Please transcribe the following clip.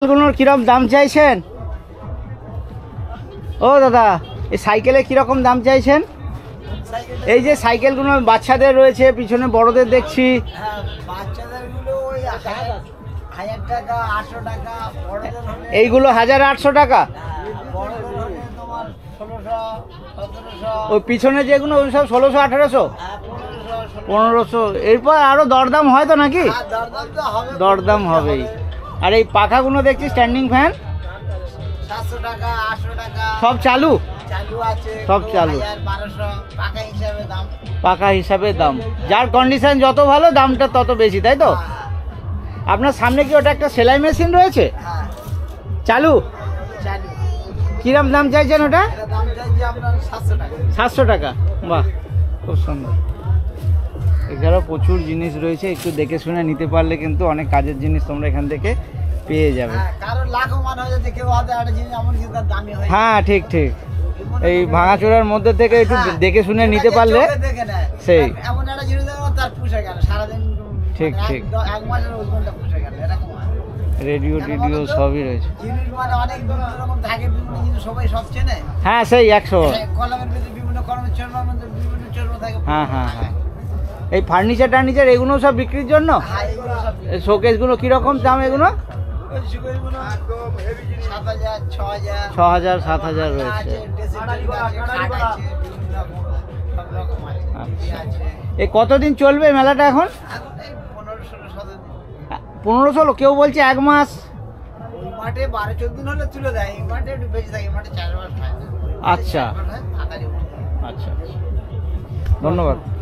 গুলোর কিরকম দাম চাইছেন? ও দাদা, এই সাইকেলে কিরকম দাম চাইছেন? এই যে সাইকেলগুলো বাচ্চাদের রয়েছে, পিছনে বড়দের দেখছি। এইগুলো 1800 টাকা। ওই পিছনে যেগুলো ওই সব 1600 1800 1500। এরপর আরো দরদাম হয় তো নাকি? দরদাম হবেই। আর এই পাখাগুলো দেখছি স্ট্যান্ডিং ফ্যান 700 টাকা 800 টাকা সব চালু আছে, সব চালু 1200 পাকা হিসাবে দাম। পাকা হিসাবে দাম, যার কন্ডিশন যত ভালো দামটা তত বেশি, তাই তো? আপনার সামনে কি ওটা একটা সেলাই মেশিন রয়েছে? হ্যাঁ, চালু চালু। কিরম দাম চাইছেন ওটা? এটা দাম চাইছি আপনার 700 টাকা। 700 টাকা। বাহ, খুব সুন্দর। এছাড়াও প্রচুর জিনিস রয়েছে, একটু দেখে শুনে নিতে পারলে কিন্তু অনেক কাজের জিনিস তোমরা এখান থেকে পেয়ে যাবে। হ্যাঁ, কারণ লাখো মান হয়ে যাচ্ছে, কেউ হাতে একটা জিনিস এমন কি তার দামি হয়। হ্যাঁ, ঠিক ঠিক। এই ভাঙাচোরার মধ্যে থেকে একটু দেখে শুনে নিতে পারলে দেখে নেয়। সেই এমন একটা জিনিস দেখো তার পুষে গেল সারাদিন। ঠিক ঠিক। এক মাসের ওজনটা পুষে গেল এরকম হয়। রেডিও টিডিও সবই রয়েছে। জিনিস মানে অনেক বিভিন্ন রকম থাকে, বিভিন্ন জিনিস সবাই সব চেনে। হ্যাঁ, সেই 100। কলমের ভিতরে বিভিন্ন কলমের চর্মের মধ্যে বিভিন্ন চর্ম থাকে। হ্যাঁ হ্যাঁ হ্যাঁ। এই ফার্নিচার টার্নিচার এগুলো সব বিক্রির জন্য? হ্যাঁ, এগুলো সব এই শোকেসগুলো কিরকম দাম এগুলো? ওই সুগরিগুলো 7000 6000 6000 7000 রয়েছে। আছে, ড্রেসিং টেবিল আছে, খাট আছে, বিভিন্ন রকম সব রকম আছে। আচ্ছা। আছে। এই কতদিন চলবে মেলাটা এখন? এখন এই 15-16 দিন। 15-16, কেউ বলছে 1 মাস। ওই মাঠে 12-14 দিন হলে তুলে দেয়, এই মাঠে একটু বেশি থাকে, এই মাঠে 4 মাস হয়। আচ্ছা। তাড়াতাড়ি উঠে যায়। আচ্ছা, ধন্যবাদ।